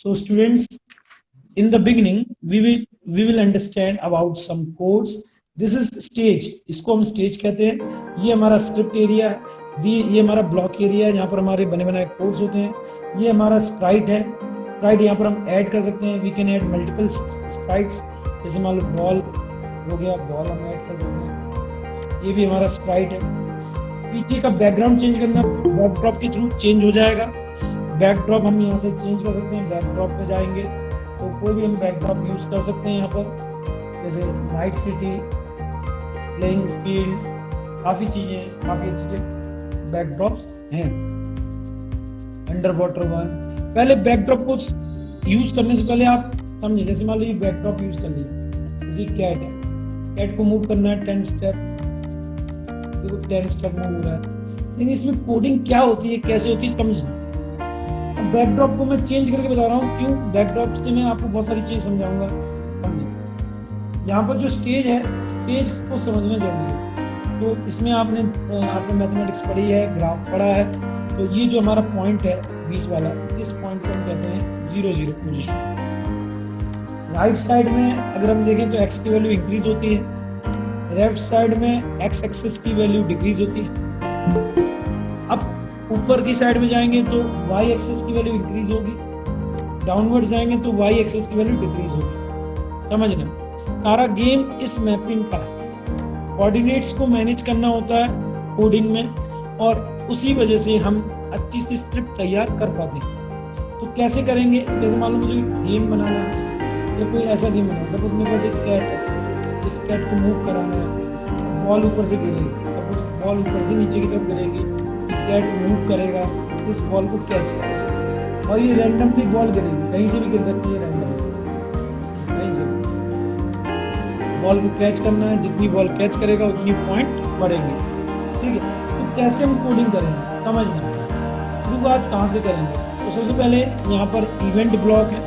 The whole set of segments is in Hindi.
So students, in the beginning we will understand about some codes. This is stage, इसको हम stage कहते हैं. ये हमारा script area है, ये हमारा block area है जहाँ पर हमारे बने बनाए codes होते हैं. ये हमारा sprite है. sprite यहाँ पर हम ऐड कर सकते हैं. We can add multiple sprites. जैसे मान लो बॉल हो गया, बॉल हम ऐड कर सकते हैं. ये भी हमारा sprite है. पीछे का बैकग्राउंड चेंज करना बैकड्रॉप के थ्रू चेंज हो जाएगा. बैकड्रॉप हम यहाँ से चेंज कर सकते हैं. बैकड्रॉप पे जाएंगे तो कोई भी हम बैकड्रॉप यूज कर सकते हैं यहाँ पर, जैसे नाइट सिटी, प्लेइंग फील्ड, काफी अच्छे बैकड्रॉप्स हैं. Under water one. पहले बैकड्रॉप को यूज करने से पहले आप समझे, जैसे मान लो ये बैकड्रॉप यूज कर लिया, जैसे कैट है, कैट को मूव करना है 10 स्टेप, देखो 10 स्टेप मूव हो रहा है. लेकिन इसमें कोडिंग क्या होती है, कैसे होती है, समझना. बैकड्रॉप को मैं चेंज करके बता रहा हूँ. क्यों? बैकड्रॉप से मैं आपको बहुत सारी चीज समझाऊंगा. समझिए, यहाँ पर जो स्टेज है, स्टेज को समझना जरूरी है. तो इसमें आपने मैथमेटिक्स पढ़ी है, ग्राफ पढ़ा है. तो ये जो हमारा पॉइंट है बीच वाला, इस पॉइंट को हम कहते हैं 0 0 पोजीशन. राइट साइड में अगर हम देखें तो एक्स की वैल्यू इंक्रीज होती है, लेफ्ट साइड में एक्स एक्सिस की वैल्यू डिक्रीज होती है. अब ऊपर की साइड में जाएंगे तो y एक्सिस की वैल्यू इंक्रीज होगी, डाउनवर्ड जाएंगे तो y एक्सिस की वैल्यू डिक्रीज होगी. समझना, सारा गेम इस मैपिंग का है. कोऑर्डिनेट्स को मैनेज करना होता है कोडिंग में, और उसी वजह से हम अच्छी सी स्क्रिप्ट तैयार कर पाते हैं. तो कैसे करेंगे? जैसे मान लो मुझे गेम बनाना है या कोई ऐसा गेम बनाना, सपोज मेरे पास एक कैट है, इस कैट को मूव कराना है, बॉल ऊपर से गिरेगी, सपोज बॉल ऊपर से नीचे की तरफ गिरेगी, कैट मूव करेगा, इस बॉल को कैच करेगा, और ये रैंडमली बॉल गिरेगी, कहीं से भी गिर सकती है, रैंडमली कहीं से. बॉल को कैच करना है, जितनी बॉल कैच करेगा उतनी पॉइंट बढ़ेंगे. ठीक है, तो कैसे हम कोडिंग करेंगे समझना. शुरुआत कहाँ से करेंगे? तो सबसे पहले यहाँ पर इवेंट ब्लॉक है.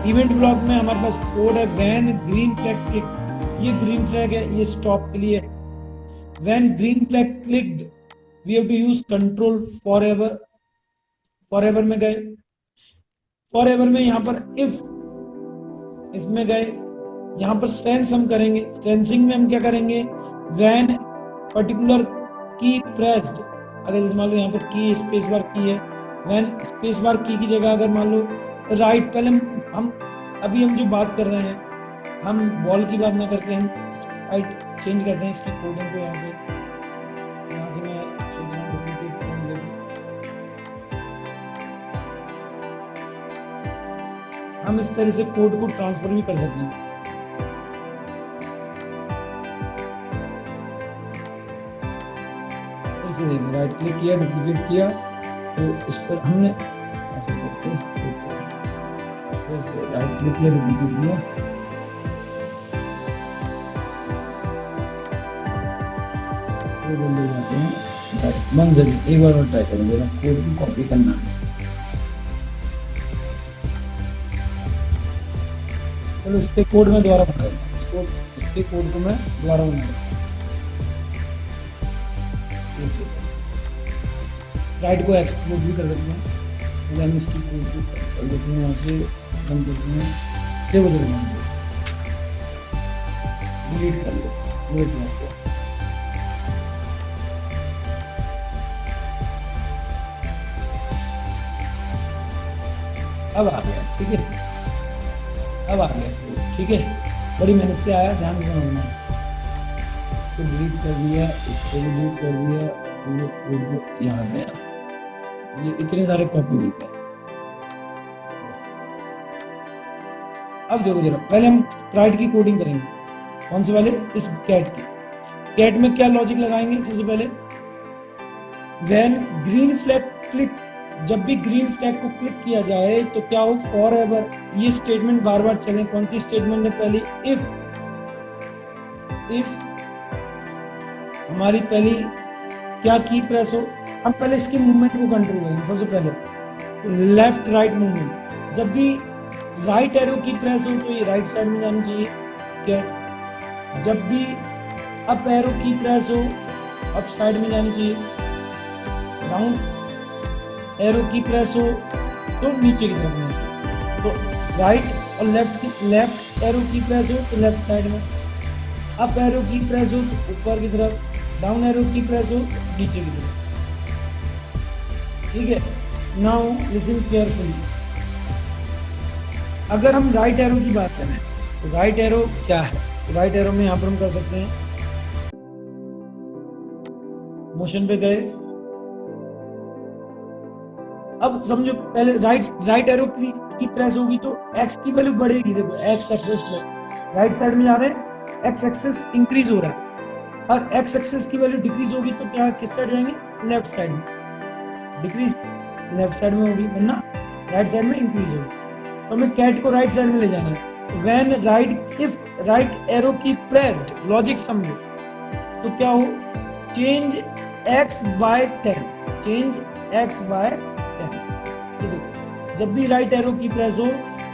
इवेंट ब्लॉक में हमारे पास कोड है व्हेन ग्रीन फ्लैग क्लिक. ये ग्रीन फ्लैग है, ये स्टॉप के लिए. When green flag clicked we have to use control forever. forever में गए, forever में यहाँ पर if में गए, यहाँ पर sense हम करेंगे. sensing में हम क्या करेंगे? when particular key pressed, अगर जैसे मान लो यहाँ पर की स्पेस बार की है, when स्पेस बार की जगह अगर मान लो राइट, पहले हम अभी हम जो बात कर रहे हैं, हम बॉल की बात ना करके हम राइट चेंज करते हैं इसकी कोडिंग को. यहाँ से मैं हम इस तरह से कोड को ट्रांसफर भी कर सकते हैं. राइट क्लिक किया, डुप्लीकेट किया, तो इस पर हमने ऐसे करके राइट क्लिक किया, डुप्लीकेट किया, इसको ले जाते हैं. वन सेकंड, एक बार और ट्राई करेंगे. कोड को कॉपी करना है. चलो इसके कोड में दोबारा बनाऊंगा, इसके कोड को मैं दोबारा बनाऊंगा. राइट को एक्सपोर्ट भी कर सकते हैं. हम इसकी कोड को कर देते हैं, यहाँ से हम करते हैं, देखो डिलीट कर लो, डिलीट कर लो. अब आ गया. ठीक है, अब आ गया. ठीक है, बड़ी मेहनत से आया, ध्यान से समझना. इसको डिलीट कर दिया, इसको डिलीट कर दिया, ये यहाँ गया. ये इतने सारे कॉपी मिल गए. अब देखो जरा, पहले हम स्प्राइट की कोडिंग करेंगे. कौन से वाले? इस कैट की. कैट में क्या लॉजिक लगाएंगे? सबसे पहले व्हेन ग्रीन फ्लैग क्लिक, जब भी ग्रीन फ्लैग को क्लिक किया जाए तो क्या हो? For ever. ये स्टेटमेंट बार बार चले. कौन सी स्टेटमेंट है? पहली इफ हमारी पहली क्या की प्रेस हो. हम पहले इसकी मूवमेंट को कंट्रोल करेंगे. सबसे पहले तो लेफ्ट राइट मूवमेंट, जब भी राइट एरो की प्रेस हो तो ये राइट साइड में जानी चाहिए कैट. जब भी अप एरो की प्रेस हो अप साइड में जानी चाहिए. डाउन एरो की प्रेस हो तो नीचे की तरफ जानी चाहिए. तो राइट और लेफ्ट एरो की प्रेस हो तो लेफ्ट साइड में, अप एरो की प्रेस हो तो ऊपर की तरफ, डाउन एरो की प्रेस हो तो नीचे की तरफ। ठीक है, नाउ लिसन केयरफुली। अगर हम राइट एरो की बात करें तो राइट एरो क्या है? राइट एरो में यहां पर हम कर सकते हैं, मोशन पे गए। अब समझो पहले राइट एरो की प्रेस होगी तो एक्स की वैल्यू बढ़ेगी। देखो एक्स एक्सेस में राइट साइड में जा रहे हैं, एक्स एक्सेस इंक्रीज हो रहा है, और एक्स एक्सेस की वैल्यू डिक्रीज होगी तो क्या किस साइड जाएंगे? लेफ्ट साइड में। डिक्रीज लेफ्ट साइड में होगी, वरना राइट साइड में इंक्रीज होगी। तो हमें कैट को राइट साइड में ले जाना है। When इफ राइट एरो की प्रेस्ड, लॉजिक समझो, तो क्या हो? Change x by 10, change x by 10। जब भी राइट एरो की प्रेस हो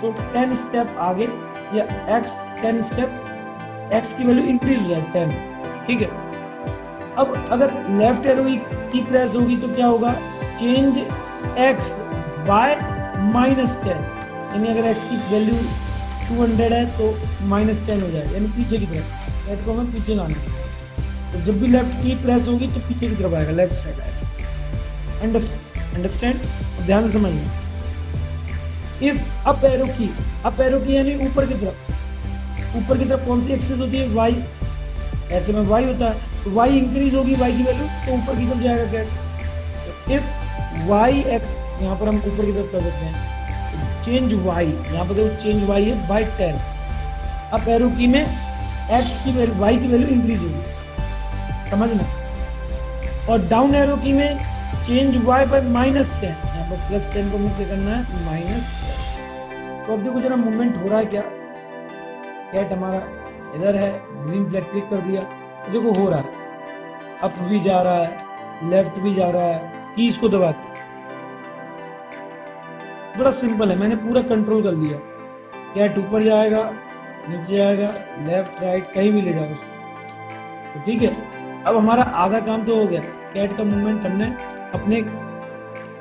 तो 10 स्टेप आगे, या x 10 स्टेप, x की वैल्यू इंक्रीज हो जाए 10। ठीक है, अब अगर लेफ्ट एरो की प्रेस होगी तो क्या होगा? चेंज x by -10, यानी अगर x की वैल्यू 200 है तो -10 हो जाएगा, यानी पीछे की तरफ। लेफ्ट को हमें पीछे लाना है, तो जब भी लेफ्ट की प्रेस होगी तो पीछे की तरफ आएगा, लेफ्ट साइड आएगा। अंडरस्टैंड? ध्यान से समझिए। इफ अप एरो की यानी ऊपर की तरफ कौन सी एक्सेस होती है? y। ऐसे में y होता है, तो y इंक्रीज होगी, y की वैल्यू तो ऊपर की तरफ जाएगा कैट। इफ y x, यहाँ पर हम ऊपर की तरफ कर सकते हैं, चेंज y, यहाँ पर देखो चेंज y है बाय 10। अप एरो की में x की वैल्यू, y की वैल्यू इंक्रीज होगी, समझना। और डाउन एरो की में चेंज y बाय -10, यहाँ पर +10 को मुझे करना है -10। तो अब देखो जरा मूवमेंट हो रहा है क्या? कैट हमारा इधर है, ग्रीन फ्लैग क्लिक कर दिया तो देखो हो रहा है, अप भी जा रहा है, लेफ्ट भी जा रहा है, कीज को दबा के। बड़ा सिंपल है, मैंने पूरा कंट्रोल कर लिया। कैट ऊपर जाएगा, नीचे जाएगा, लेफ्ट राइट कहीं भी ले जाओ उसको। तो ठीक है, अब हमारा आधा काम तो हो गया। कैट का मूवमेंट हमने अपने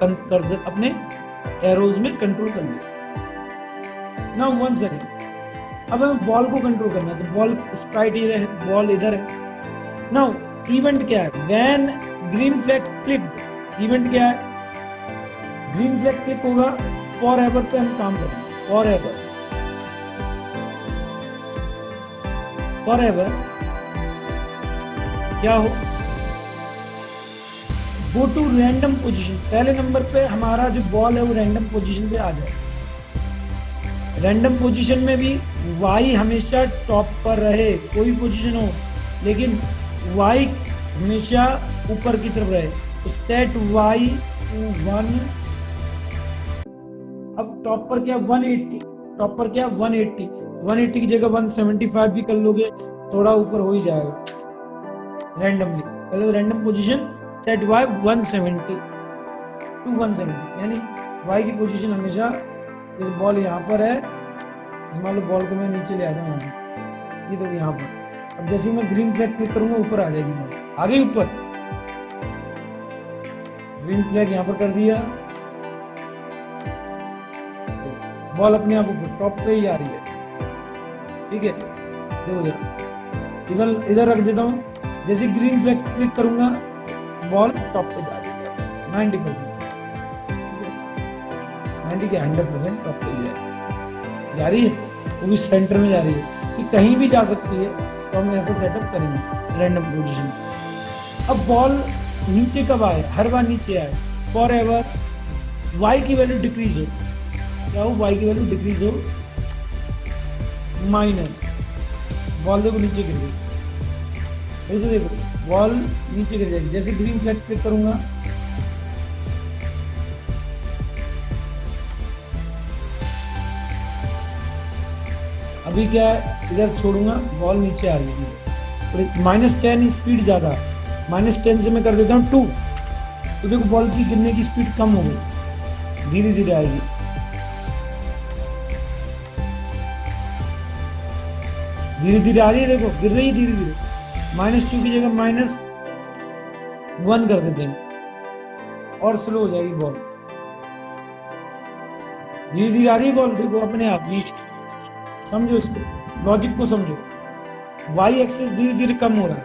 कर्सर, अपने एरोज में कंट्रोल कर लिया। नाउ वन सेकंड, अब हमें बॉल को कंट्रोल करना है, तो बॉल स्प्राइट इधर है, बॉल इधर है। नाउ इवेंट क्या है? When green flag click, event क्या है? ग्रीन फ्लैग क्लिक होगा, फॉर एवर पे हम काम करेंगे। फॉर एवर क्या हो? Go to random position. पहले नंबर पे हमारा जो बॉल है वो रैंडम पोजीशन पे आ जाए। रैंडम पोजीशन में भी y हमेशा टॉप पर रहे, कोई पोजीशन हो, लेकिन y हमेशा ऊपर की तरफ रहे। तो सेट y to 1। अब टॉप पर क्या? 180, टॉप पर क्या? 180 की जगह 175 भी कर लोगे, थोड़ा ऊपर हो ही जाएगा रैंडमली। पहले random position set y 170 to 170, यानी y की पोजीशन हमेशा, जैसे बॉल यहाँ पर है, मान लो बॉल को मैं नीचे ले आ रहा हूँ, ये तो यहाँ पर। अब जैसे ही मैं ग्रीन फ्लैग क्लिक करूंगा ऊपर आ जाएगी बॉल, आ गई ऊपर। ग्रीन फ्लैग यहाँ पर कर दिया, बॉल अपने आप ऊपर टॉप पे ही आ रही है। ठीक है, देखो इधर रख देता हूँ, जैसे ग्रीन फ्लैग क्लिक करूंगा बॉल टॉप पे जा रही है 90%, 90 के 100% टॉप पे जा रही है, वो भी सेंटर में जा रही है, कि कहीं भी जा सकती है। तो हम ऐसा सेटअप करेंगे रैंडम पोजीशन। अब बॉल नीचे कब आए? हर बार नीचे आए। फॉर एवर y की वैल्यू डिक्रीज हो, क्या हो? y की वैल्यू डिक्रीज हो, माइनस, बॉल देखो नीचे गिर गई। वैसे देखो बॉल नीचे गिर जाएगी, जैसे ग्रीन फ्लैग क्लिक करूंगा अभी क्या है, इधर छोड़ूंगा बॉल नीचे आ रही है, -10 स्पीड ज्यादा, -10 से मैं कर देता हूँ 2, तो देखो बॉल की गिरने की स्पीड कम हो गई, धीरे धीरे आएगी। धीरे धीरे आ रही है, देखो गिर रही है धीरे धीरे। -2 की जगह -1 कर देते हैं और स्लो हो जाएगी बॉल। धीरे धीरे आ रही है बॉल, देखो अपने आप नीचे, समझो इसको, लॉजिक को समझो। वाई एक्सिस धीरे धीरे कम हो रहा है,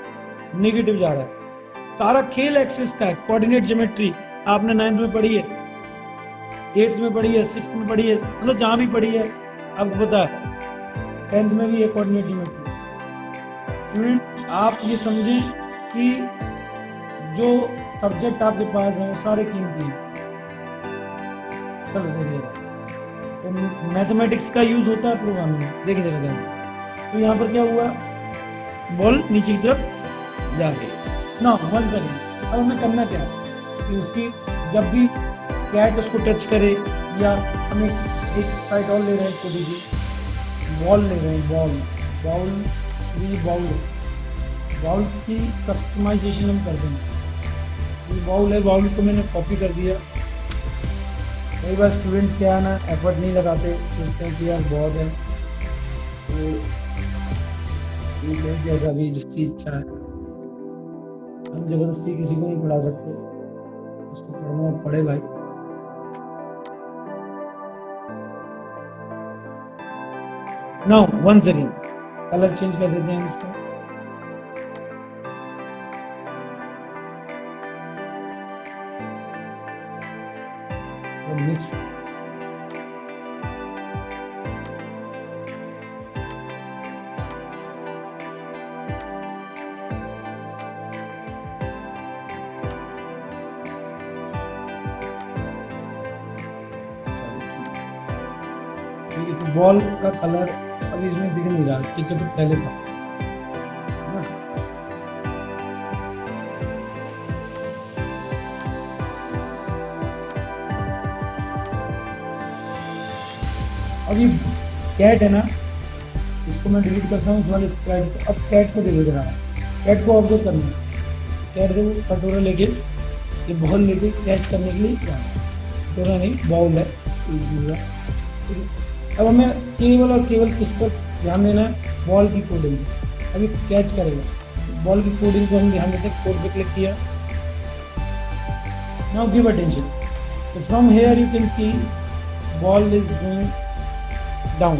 नेगेटिव जा रहा है। सारा खेल एक्सिस का है। कोऑर्डिनेट ज्योमेट्री आपने 9th में पढ़ी है, 8th में पढ़ी है, 6th में पढ़ी है, मतलब जहां भी पढ़ी है आपको पता है। 10th में भी है कोऑर्डिनेट ज्योमेट्री। स्टूडेंट आप ये समझें कि जो सब्जेक्ट आपके पास है वो सारे कीमती हैं। चलो देखिए, तो मैथमेटिक्स का यूज होता है प्रोग्रामिंग में, देखिए जरा ध्यान से। तो यहाँ पर क्या हुआ, बॉल नीचे की तरफ जा रही है ना। 1 सेकेंड, अब हमें करना क्या है कि उसकी जब भी कैट उसको टच करे, या हम एक स्प्राइट और ले रहे हैं, छोटी सी बॉल ले रहे हैं, बॉल बाउल की कस्टमाइजेशन हम कर देंगे। ये बाउल है, बाउल को मैंने कॉपी कर दिया। कई बार स्टूडेंट्स क्या है ना, एफर्ट नहीं लगाते, सोचते हैं कि यार बहुत है, तो ठीक है, जैसा भी जिसकी इच्छा है। हम जबरदस्ती किसी को नहीं पढ़ा सकते, उसको पढ़ना पड़े भाई। नाउ 1 सेकेंड, कलर चेंज कर देते हैं इसका। मिक्स बॉल का कलर अभी इसमें दिख नहीं रहा, चित्र तो पहले था ना। अभी कैट है ना, इसको मैं डिलीट करता हूँ, इस वाले स्प्राइट को। अब कैट को देखो जरा, कैट को ऑब्जर्व करना है। कैट देखो कटोरा लेके, ये बॉल लेके कैच करने के लिए जाना, कटोरा नहीं बॉल है। अब हमें केवल और केवल किस पर ध्यान देना है, बॉल की कोडिंग। अभी कैच करेगा, बॉल की कोडिंग को हम ध्यान देते हैं। कोड पे क्लिक किया, now give attention. So from here you can see ball is going down.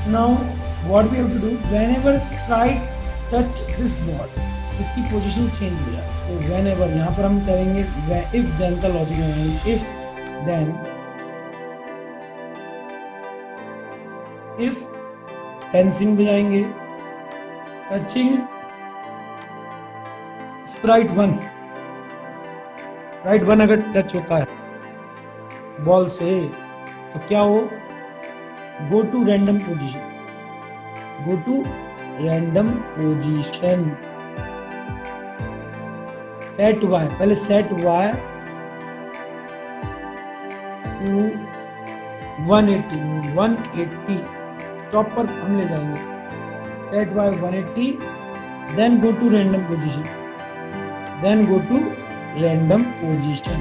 Now what we have to do, whenever sprite touch this ball, इसकी पोजीशन चेंज हो जाए। तो whenever यहाँ पर हम करेंगे if then का लॉजिक लगाएंगे। if tensing बजाएंगे, टचिंग स्प्राइट 1 अगर टच होता है बॉल से, तो क्या हो, go to random position, set y, पहले सेट वाई टू 180 टॉप पर हम ले जाएंगे। Set y 180, then go to random position.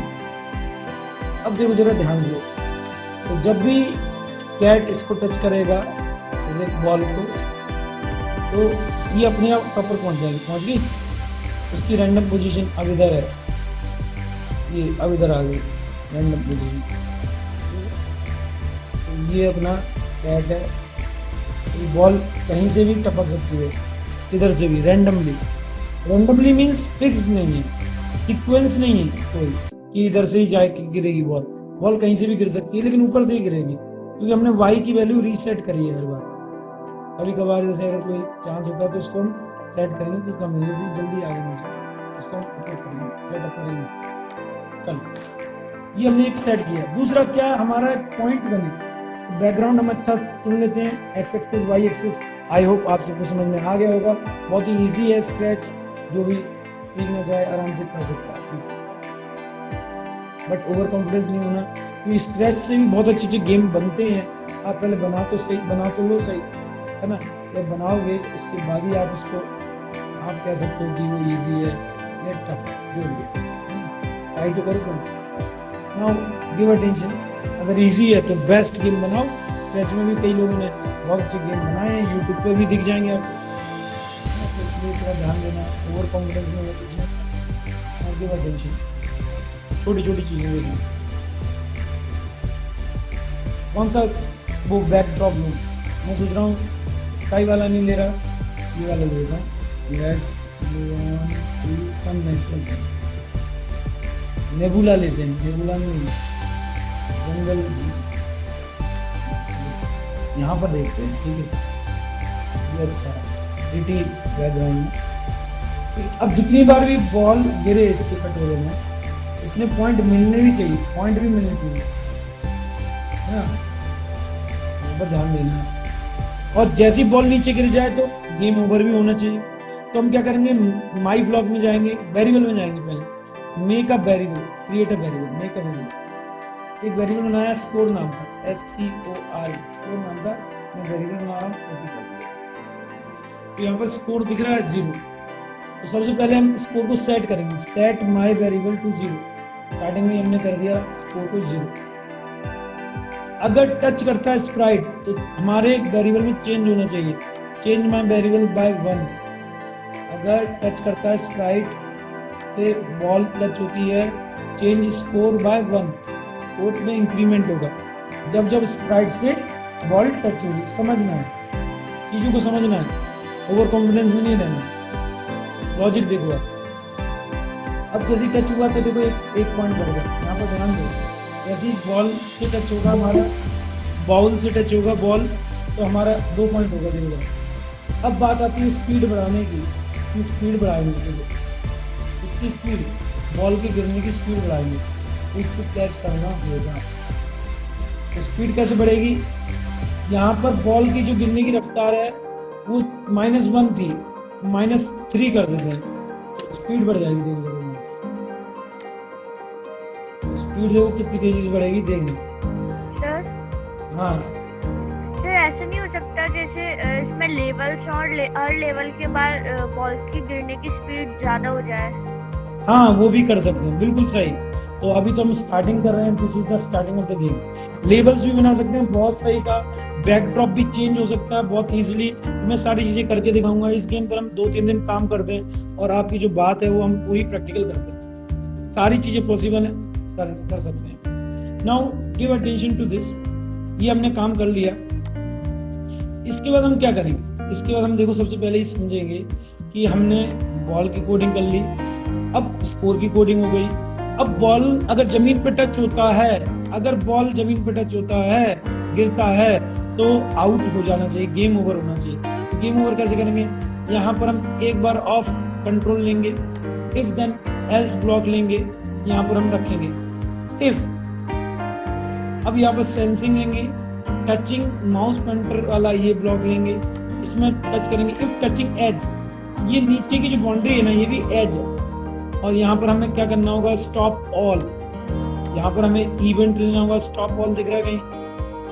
अब देखो जरा ध्यान से, तो जब भी कैट इसको टच करेगा जैसे बॉल को, तो ये अपने आप टॉप पर पहुंच गई। उसकी रैंडम पोजीशन अब इधर है, ये अब इधर आ गई रैंडम पोजीशन। तो ये अपना कैट है, बॉल कहीं से भी टपक सकती है, इधर से भी रैंडमली मींस फिक्स्ड नहीं है, सीक्वेंस नहीं है कोई कि इधर से ही जाए गिरेगी बॉल कहीं से भी गिर सकती है, लेकिन ऊपर से ही गिरेगी, क्योंकि हमने y की वैल्यू रीसेट करी है हर बार। कभी कभार जैसे अगर कोई चांस होता है तो उसको हम सेट करेंगे कि कम जल्दी आगे नहीं सकते, उसको हम ऊपर करेंगे, सेटअप करेंगे। चलो ये हमने एक सेट किया। दूसरा क्या, हमारा एक पॉइंट बने, तो बैकग्राउंड हम अच्छा चुन लेते हैं, x axis y axis. I hope आप सबको समझ में आ गया होगा। बहुत ही इजी है स्केच, जो भी सीखना चाहे आराम से कर सकता है, ठीक है। बट ओवर कॉन्फिडेंस नहीं होना, क्योंकि स्केच से भी बहुत अच्छे गेम बनते हैं। आप पहले बना तो लो सही, है ना। जब बनाओगे उसके बाद ही आप इसको आप कह सकते हो कि वो इजी है या टफ है, जो भी है। ट्राई तो करो। नाउ गिव अटेंशन, अगर इजी है तो बेस्ट गेम बनाओ। स्केच में भी कई लोगों ने बहुत अच्छे गेम बनाए हैं, यूट्यूब पे भी दिख जाएंगे आपको, तो इसलिए थोड़ा ध्यान देना, ओवर कॉन्फिडेंस में कुछ नहीं। गिव अटेंशन, छोटी छोटी चीजें देखना। कौन सा वो बैकड्रॉप लूं? मैं सोच रहा हूँ स्काई वाला नहीं ले रहा, ये वाला ले रहा हूँ। लेट्स सम नेचुरल, नेबुला लेते हैं, नेबुला नहीं, जंगल यहाँ पर देखते हैं, ठीक है, ये अच्छा है, जीटी बैकग्राउंड में। अब जितनी बार भी बॉल गिरे इसके कटोरे में, इतने पॉइंट मिलने भी चाहिए, पॉइंट भी मिलने चाहिए, है ना, पर ध्यान देना। और जैसी बॉल नीचे गिर जाए तो गेम ओवर भी होना चाहिए। तो हम क्या करेंगे, माई ब्लॉक में जाएंगे, वेरिएबल में जाएंगे, पहले make a variable, create a variable, make a variable. एक वेरिएबल बनाया स्कोर नाम का, SCOR, स्कोर नाम का मैं वेरिएबल बना रहा हूँ, कॉपी कर दिया। तो यहाँ पर स्कोर दिख रहा है 0। तो सबसे पहले हम स्कोर को सेट करेंगे, set my variable to 0। Starting में हमने कर दिया स्कोर को 0। अगर टच करता है स्प्राइट तो हमारे वेरिएबल में चेंज होना चाहिए, चेंज माई वेरिएबल बाय 1। अगर टच करता है स्प्राइट से बॉल टच होती है, चेंज स्कोर बाय 1, स्कोर में इंक्रीमेंट होगा जब जब स्प्राइट से बॉल टच होगी। समझना है, चीजों को समझना है, ओवर कॉन्फिडेंस में नहीं रहना। लॉजिक देखो, अब जैसे टच हुआ तो देखो एक पॉइंट बढ़ गया, यहाँ पर ध्यान दो। जैसे बॉल से टच होगा हमारा, बाउल से टच होगा बॉल तो हमारा 2 पॉइंट होगा, देखो। अब बात आती है स्पीड बढ़ाने की, स्पीड बढ़ाएंगे, इसकी स्पीड, बॉल के गिरने की स्पीड बढ़ाएंगे, इसको कैच करना होगा। तो स्पीड कैसे बढ़ेगी, यहाँ पर बॉल की जो गिरने की रफ्तार है वो -1 थी, -3 कर देते हैं, स्पीड बढ़ जाएगी। देखो स्पीड देखो कितनी तेजी से बढ़ेगी, देखना। सर हाँ सर, ऐसा नहीं हो सकता जैसे इसमें लेवल्स और हर लेवल के बाद बॉल की गिरने की स्पीड ज्यादा हो जाए? हाँ, वो भी कर सकते हैं, बिल्कुल सही। तो अभी तो हम स्टार्टिंग कर रहे हैं, this is the starting of the game. Levels भी बना सकते हैं, बहुत सही का। बैकड्रॉप भी चेंज हो सकता है बहुत इजीली। मैं सारी चीजें करके दिखाऊंगा। इस गेम पर हम 2-3 दिन काम करते हैं और आपकी जो बात है वो हम पूरी प्रैक्टिकल करते हैं। सारी चीजें पॉसिबल है, कर सकते हैं। Now give attention to this. ये हमने काम कर लिया, इसके बाद हम क्या करेंगे, इसके बाद हम देखो सबसे पहले ही समझेंगे कि हमने बॉल की कोडिंग कर ली, अब स्कोर की कोडिंग हो गई। अब बॉल अगर जमीन पे टच होता है, अगर बॉल जमीन पे टच होता है, गिरता है, तो आउट हो जाना चाहिए, गेम ओवर होना चाहिए। गेम ओवर कैसे करेंगे, यहाँ पर हम एक बार ऑफ कंट्रोल लेंगे, इफ देन एल्स ब्लॉक लेंगे, यहाँ पर हम रखेंगे इफ। अब यहाँ पर सेंसिंग लेंगे, टचिंग माउस पॉइंटर वाला ये ब्लॉक लेंगे, इसमें टच करेंगे इफ टचिंग एज। ये नीचे की जो बाउंड्री है ना, ये भी एज है। और यहाँ पर हमें क्या करना होगा, स्टॉप ऑल। यहाँ पर हमें इवेंट लेना होगा, स्टॉप ऑल दिख रहा है कहीं,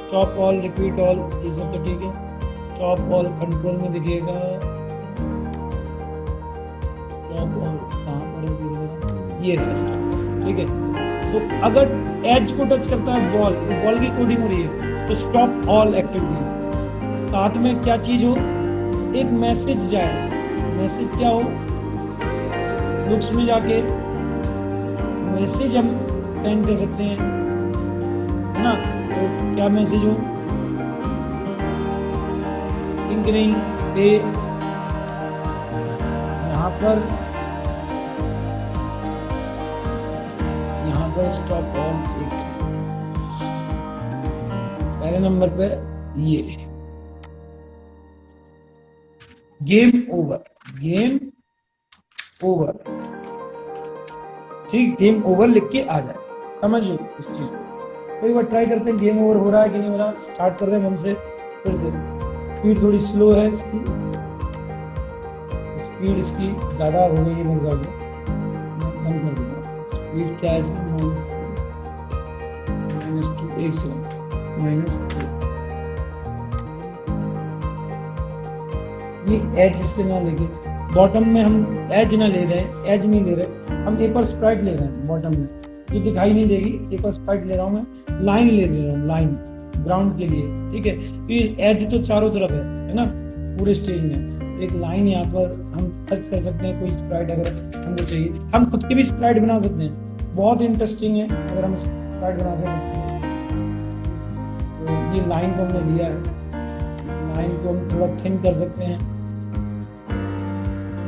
स्टॉप ऑल, रिपीट ऑल, ये सब तो ठीक है। स्टॉप ऑल कंट्रोल में दिखेगा, स्टॉप ऑल कहाँ पर है दिखेगा, ये रहा, ठीक है। तो अगर एज को टच करता है बॉल, तो बॉल की कोडिंग हो रही है, तो स्टॉप ऑल एक्टिविटीज। साथ में क्या चीज हो, एक मैसेज जाए। मैसेज क्या हो, बुक्स में जाके मैसेज हम सेंड कर सकते हैं, है ना। तो क्या मैसेज हो, थिंक नहीं दे, यहाँ पर स्टॉप ऑल। पहले नंबर पे ये गेम ओवर, गेम ओवर, ठीक, गेम ओवर लिख के आ जाए, समझो इस चीज को। कोई बार ट्राई करते हैं गेम ओवर हो रहा है कि नहीं हो रहा। स्टार्ट कर रहे हैं हमसे फिर से। स्पीड थोड़ी स्लो है इसकी, स्पीड इसकी ज्यादा हो गई है मेरे हिसाब से, बंद कर दूंगा। स्पीड क्या है इसकी, -2, एक सेकंड, -2। ये एज से ना लेके बॉटम में, हम एज ना ले रहे हैं, एज नहीं ले रहे, हम एक और स्प्राइट ले रहे हैं बॉटम में, ये दिखाई नहीं देगी। एक और स्प्राइट ले रहा हूँ मैं, लाइन ले रहा हूँ, लाइन ग्राउंड के लिए, ठीक है। ये एज तो चारों तरफ है ना, पूरे स्टेज में। एक लाइन यहाँ पर हम टच कर सकते हैं, कोई स्प्राइट अगर हमको चाहिए। हम खुद की भी स्प्राइट बना सकते हैं, बहुत इंटरेस्टिंग है अगर हम स्प्राइट बनाते हैं। तो ये लाइन को हमने लिया है, लाइन को हम थोड़ा थिन कर सकते हैं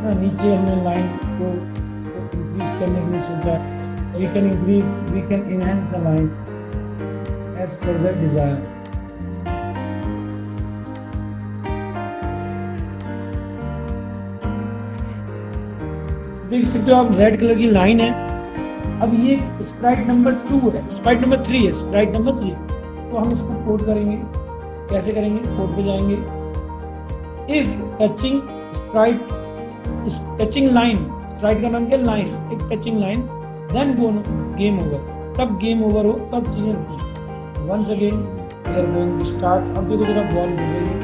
ना, नीचे हमने लाइन को इंक्रीज करने के लिए सोचा है। We can increase, we can enhance the line as per the desire. देख सकते हो आप रेड कलर की लाइन है। अब ये स्प्राइट नंबर 2 है, स्प्राइट नंबर 3 है, स्प्राइट नंबर 3। तो हम इसको कोड करेंगे। कैसे करेंगे? कोड पे जाएंगे, if touching sprite, touching line, sprite का नाम क्या? Line. If touching line then go game over, तब गेम ओवर हो, तब चीजें रुकी। Once again we are going to start. अब देखो जरा बॉल गिर रही है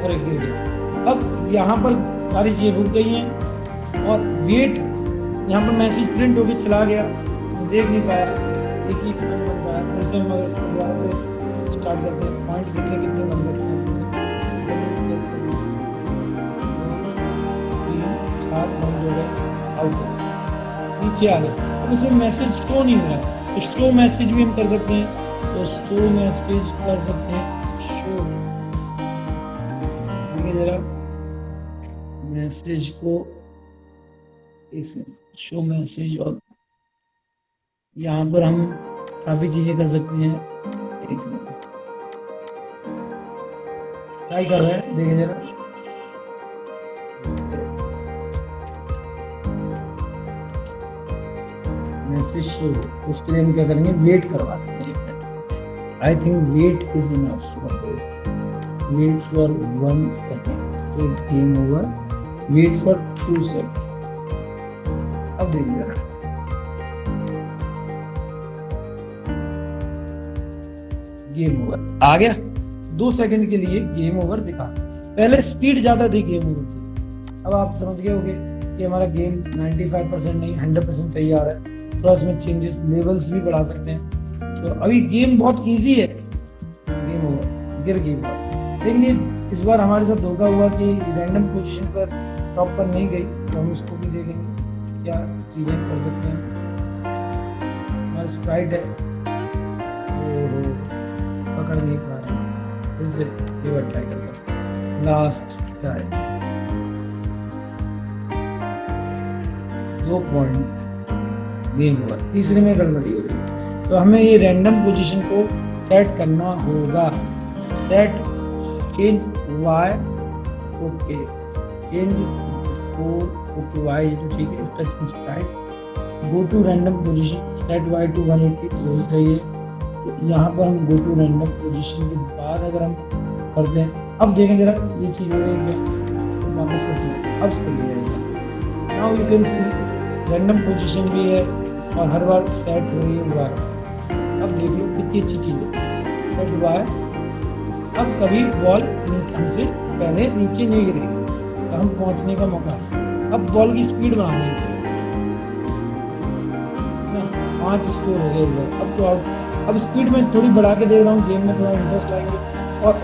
और एक गिर गई। अब यहाँ पर सारी चीजें रुक गई हैं और वेट, यहाँ पर मैसेज प्रिंट होकर चला गया, देख नहीं पाया, एक ही पॉइंट बन पाया। फिर से हम इसको दोबारा से स्टार्ट करते हैं। पॉइंट देखने कितने बन सकते हैं? 4 पॉइंट हो गए, आउट नीचे आ गए। अब इसमें मैसेज शो नहीं हो रहा है, तो शो मैसेज भी हम कर सकते हैं। तो शो मैसेज कर सकते हैं, शो जरा मैसेज को शो मैसेज, और यहाँ पर हम काफी चीजें कर सकते हैं। एक मिनट ट्राई कर रहे हैं, देखिए जरा। मैसेज शो, उसके लिए हम क्या करेंगे? वेट करवा देंगे। I think wait is enough for this. Wait for 1 second, so game over, wait for 2 seconds। अब देखिए गेम ओवर आ गया। 2 सेकंड के लिए गेम ओवर दिखा। पहले स्पीड ज्यादा थी गेम ओवर की। अब आप समझ गए होंगे कि हमारा गेम 95% नहीं 100% तैयार है। थोड़ा इसमें चेंजेस, लेवल्स भी बढ़ा सकते हैं। तो अभी गेम बहुत इजी है। गेम ओवर, गिर गेम ओवर। लेकिन इस बार हमारे साथ धोखा हुआ कि रैंडम पोजीशन पर टॉप पर नहीं गई। तो हम इसको भी देखेंगे क्या चीजें कर सकते हैं। हमारा स्प्राइट है, पकड़ नहीं पा रहे हैं, इससे एक बार ट्राई करते हैं। Last try, 2 point, game over. तीसरे में गड़बड़ी हो गई। तो हमें ये रैंडम पोजीशन को सेट करना होगा। Set change y, okay, change score, okay y, ये तो ठीक है। Touch sprite, go to random position, set y to 180, वही सही है। तो यहाँ पर हम गो टू रैंडम पोजीशन के बाद अगर हम करते हैं, अब देखें जरा ये चीज हो रही है, तो वापस करते हैं। अब सही है ऐसा। Now you can C random position भी है और हर बार सेट हो रही है y। अब देख लो कितनी अच्छी चीज है, सेट y। अब कभी बॉल हमसे पहले नीचे नहीं गिरेगी, तो हम पहुंचने का मौका है। अब बॉल की स्पीड बढ़ानी है ना। 5 स्कोर हो गए इस बार। अब तो अब स्पीड में थोड़ी बढ़ा के दे रहा हूँ, गेम में थोड़ा इंटरेस्ट लाएंगे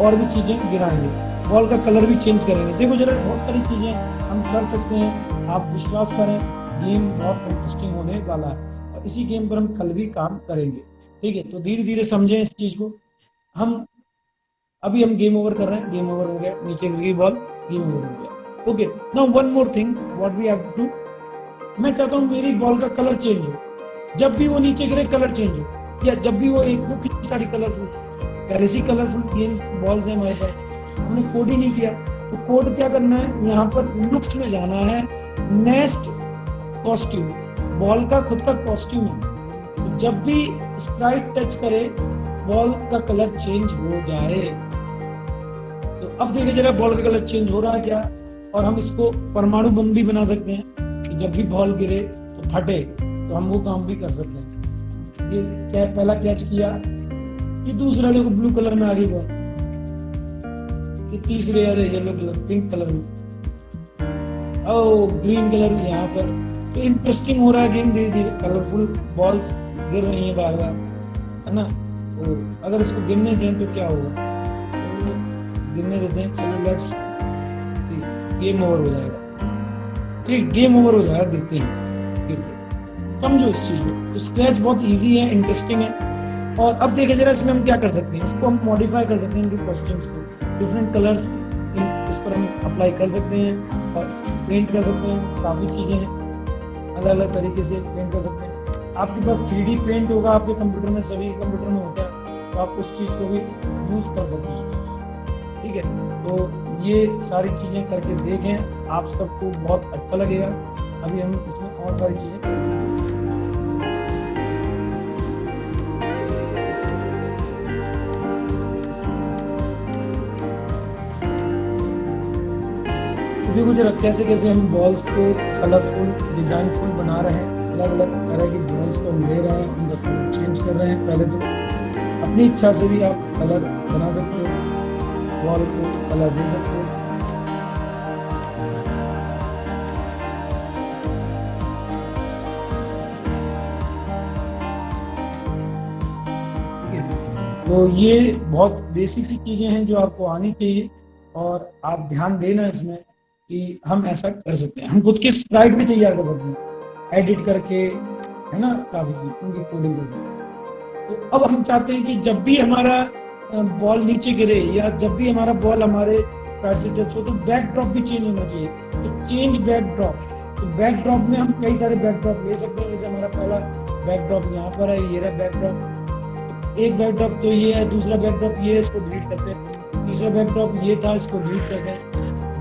और भी चीजें गिराएंगे। बॉल का कलर भी चेंज करेंगे। देखो जरा, बहुत सारी चीजें हम कर सकते हैं। आप विश्वास करें, गेम बहुत इंटरेस्टिंग होने वाला है और इसी गेम पर हम कल भी काम करेंगे। ठीक है, तो धीरे धीरे समझें इस चीज को। हम अभी हम गेम ओवर कर रहे हैं, गेम ओवर हो गया, नीचे गिर गई बॉल, गेम ओवर हो गया। Okay, now one more thing what we have to do. मैं चाहता हूँ मेरी बॉल का कलर चेंज हो। जब भी वो नीचे गिरे कलर चेंज हो, या जब भी वो एक, कितनी सारी कलरफुल, पहले से कलरफुल गेम्स बॉल्स है हमारे पास, हमने कोड ही नहीं किया। तो कोड क्या करना है? यहाँ पर लुक्स में जाना है, नेक्स्ट कॉस्ट्यूम, बॉल का खुद का कॉस्ट्यूम है। तो जब भी स्प्राइट टच करे बॉल का कलर चेंज हो जाए। तो अब देखिए जरा बॉल का कलर चेंज हो रहा है क्या। और हम इसको परमाणु बम भी बना सकते हैं कि जब भी बॉल गिरे तो फटे, तो हम वो काम भी कर सकते हैं। ये क्या पहला कैच किया, ये दूसरा देखो ब्लू कलर में आ गई बॉल, ये तीसरे अरे येलो कलर, पिंक कलर में, ओ ग्रीन कलर यहाँ पर। तो इंटरेस्टिंग हो रहा है गेम, धीरे धीरे कलरफुल बॉल्स गिर रही है बार बार, है ना। तो अगर इसको गिरने दें तो क्या होगा, तो गिरने देते हैं। चलो लेट्स गेम ओवर हो जाएगा। ठीक, गेम ओवर हो जाएगा गिरते हैं। समझो इस चीज को। तो स्क्रैच बहुत इजी है, इंटरेस्टिंग है और अब देखिए जरा इसमें हम क्या कर सकते हैं, इसको हम मॉडिफाई कर सकते हैं इनके कॉस्ट्यूम्स को, डिफरेंट कलर्स इस पर हम अप्लाई कर सकते हैं और पेंट कर सकते हैं। काफ़ी चीज़ें हैं, अलग अलग तरीके से पेंट कर सकते हैं। आपके पास 3D पेंट होगा आपके कंप्यूटर में, सभी कंप्यूटर में होता है, तो आप उस चीज़ को भी यूज़ कर सकते हैं। ठीक है, तो ये सारी चीज़ें करके देखें, आप सबको बहुत अच्छा लगेगा। अभी हम इसमें और सारी चीज़ें करेंगे। देखो जरा कैसे कैसे हम बॉल्स को कलरफुल डिजाइनफुल बना रहे हैं, अलग अलग तरह की बॉल्स को हम ले रहे हैं, उनका कलर चेंज कर रहे हैं। पहले तो अपनी इच्छा से भी आप कलर बना सकते हो, बॉल को कलर दे सकते हो। तो ये बहुत बेसिक सी चीजें हैं जो आपको आनी चाहिए, और आप ध्यान देना इसमें कि हम ऐसा कर सकते हैं। हम खुद के स्प्राइट भी तैयार कर सकते हैं एडिट करके, है ना, काफी सी उनकी कोडिंग कर सकते हैं। तो अब हम चाहते हैं कि जब भी हमारा बॉल नीचे गिरे या जब भी हमारा बॉल हमारे स्प्राइट से टच हो तो बैकड्रॉप भी चेंज होना चाहिए। तो चेंज बैकड्रॉप, तो बैकड्रॉप में हम कई सारे बैकड्रॉप ले सकते हैं। जैसे हमारा पहला बैकड्रॉप यहाँ पर है, ये रहा बैकड्रॉप। एक बैकड्रॉप तो ये है, दूसरा बैकड्रॉप ये है, इसको डिलीट करते हैं। तीसरा बैकड्रॉप ये था, इसको डिलीट करते हैं।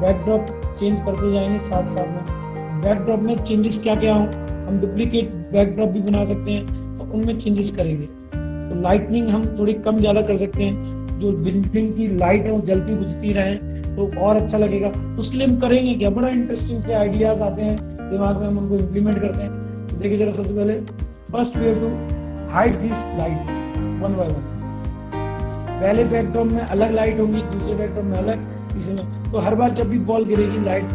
बैकड्रॉप चेंज करते जाएंगे साथ साथ में। बैकड्रॉप में चेंजेस क्या क्या हो, हम डुप्लीकेट बैकड्रॉप भी बना सकते हैं, तो उनमें चेंजेस करेंगे। तो लाइटनिंग हम थोड़ी कम ज्यादा कर सकते हैं, जो बिल्डिंग की लाइट है वो जलती बुझती रहे तो और अच्छा लगेगा। तो उसके लिए हम करेंगे क्या, बड़ा इंटरेस्टिंग से आइडियाज आते हैं दिमाग में, हम उनको इम्प्लीमेंट करते हैं। तो देखिए जरा, सबसे पहले first we have to hide this lights one by one. पहले बैकड्रॉप में अलग लाइट होंगी, दूसरे बैकड्रॉप में अलग, तीसरे में। तो हर बार जब भी बॉल गिरेगी लाइट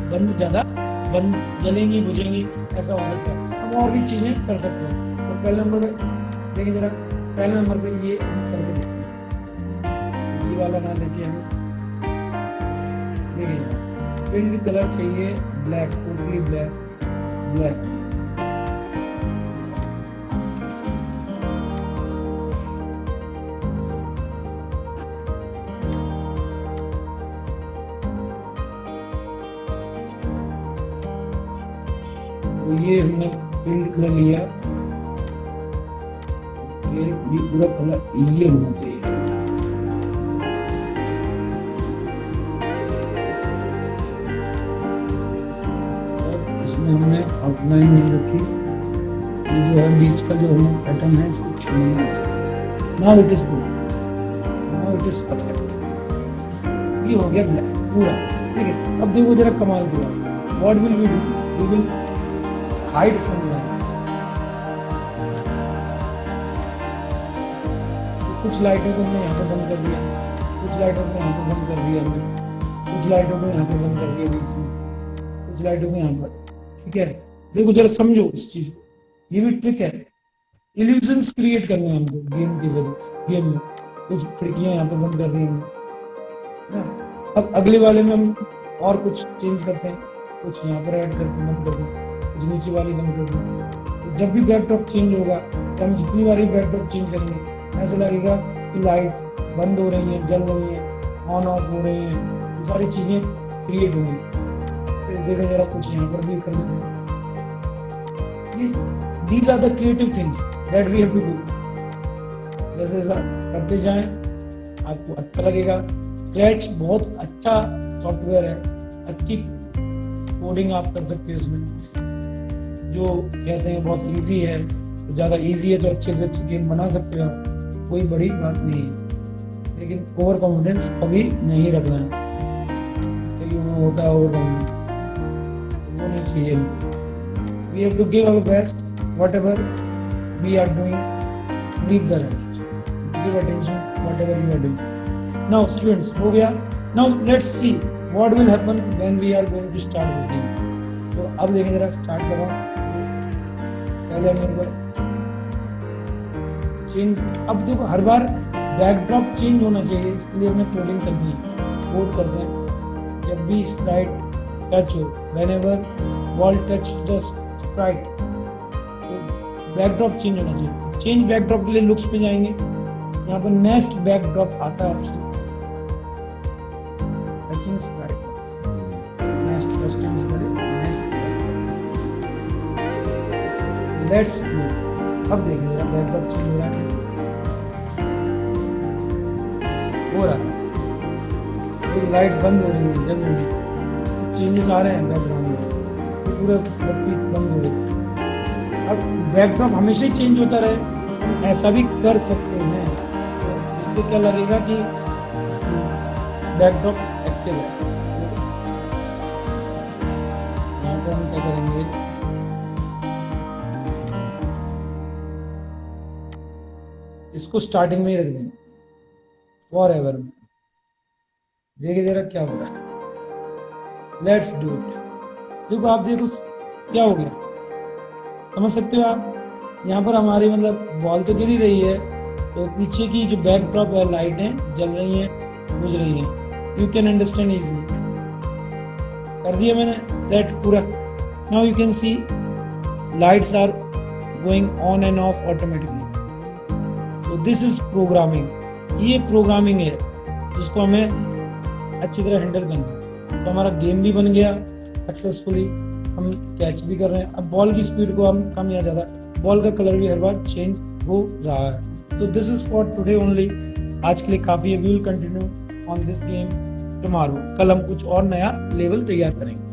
बंद जलेंगी बुझेंगी, ऐसा हो सकता है। हम और भी चीजें कर सकते हैं। तो पहले नंबर पे देखिए जरा, पहले नंबर पे ये हम करके देखते हैं। ये वाला ना लेके हम देखिए जरा, फील्ड कलर चाहिए ब्लैक, टोटली ब्लैक। तो ये हमने फील्ड कलर लिया, ये पूरा कलर ये होना चाहिए। और इसमें हमने आउटलाइन नहीं रखी, ये जो है बीच का जो हमें पैटर्न है इसको छोड़ना है। Now it is good, now it is perfect. ये हो गया ब्लैक पूरा, ठीक है। अब देखो जरा कमाल की बात, what will we do, we will hide some line. कुछ लाइटों को हमने यहाँ पे बंद कर दिया, कुछ लाइटों को यहाँ पे बंद कर दिया हमने, कुछ लाइटों को यहाँ पे बंद कर दिया बीच में, कुछ लाइटों को यहाँ पर, ठीक है। देखो जरा समझो इस चीज को, ये भी ट्रिक है। इल्यूजन्स क्रिएट करने हैं हमको गेम के जरिए। गेम में कुछ खिड़कियां यहाँ पे बंद कर दी हमने, अब अगले वाले में हम और कुछ चेंज करते हैं, कुछ यहाँ पर ऐड करते हैं, बंद कर दें, कुछ नीचे वाली बंद कर दें। तो जब भी बैकड्रॉप चेंज होगा तो हम जितनी बार बैकड्रॉप चेंज करेंगे ऐसा लगेगा कि लाइट बंद हो रही है, जल रही है, ऑन ऑफ हो रही है, ये सारी चीजें क्रिएट होंगी। फिर देखा जरा कुछ यहाँ पर भी कर देते हैं। These are the creative things that we have to do. जैसे ऐसा करते जाएं आपको अच्छा लगेगा। स्क्रैच बहुत अच्छा सॉफ्टवेयर है, अच्छी कोडिंग आप कर सकते हो इसमें, जो कहते हैं बहुत इजी है। तो ज़्यादा इजी है तो अच्छे से अच्छी गेम बना सकते हो, कोई बड़ी बात नहीं है। लेकिन ओवर कॉन्फिडेंस कभी नहीं रखना है, क्योंकि वो होता है ओवर कॉन्फिडेंस, वो नहीं चाहिए। We have to give our best, whatever we are doing, leave the rest. Give attention, whatever you are doing. Now, students, हो गया. Now, let's see what will happen when we are going to start this game. तो अब देखिए जरा स्टार्ट कर रहा हूँ। पहले मेरे को चेंज, अब देखो हर बार बैकड्रॉप चेंज होना चाहिए, इसलिए हमने कोडिंग करनी है। कोड करते हैं, जब भी स्प्राइट टच हो, whenever ball touch the sprite, तो बैकड्रॉप चेंज होना चाहिए। चेंज बैकड्रॉप के लिए लुक्स पे जाएंगे, यहाँ पर नेक्स्ट बैकड्रॉप आता है ऑप्शन, टचिंग्स नेक्स्ट क्वेश्चंस करें, नेक्स्ट लेट्स डू। अब देखिए जरा बैकड्रॉप चेंज हो रहा है, हो रहा है, तो लाइट बंद हो रही है, जल रही है, चेंजेस आ रहे हैं बैकग्राउंड में, पूरा बत्ती बंद हो रही है। अब बैकड्रॉप हमेशा ही चेंज होता रहे, हम ऐसा भी कर सकते हैं, जिससे क्या लगेगा कि बैकड्रॉप एक्टिव है। यहाँ पर हम क्या करेंगे, इसको स्टार्टिंग में ही रख देंगे फॉर एवर में। देखिए जरा क्या हो रहा है, लेट्स डू इट। देखो आप देखो क्या हो गया, समझ सकते हो आप। यहाँ पर हमारी मतलब बॉल तो गिर ही रही है, तो पीछे की जो बैकड्रॉप है लाइटें जल रही हैं, बुझ रही हैं। You can understand easily. कर दिया मैंने सेट पूरा। Now you can see lights are going on and off automatically. So this is programming. ये प्रोग्रामिंग है जिसको हमें अच्छी तरह हैंडल करना है। तो हमारा गेम भी बन गया सक्सेसफुली, हम कैच भी कर रहे हैं। अब बॉल की स्पीड को हम कम या ज़्यादा, बॉल का कलर भी हर बार चेंज हो रहा है। तो this is for today only. आज के लिए काफ़ी है। We will continue on this game tomorrow. कल हम कुछ और नया लेवल तैयार करेंगे।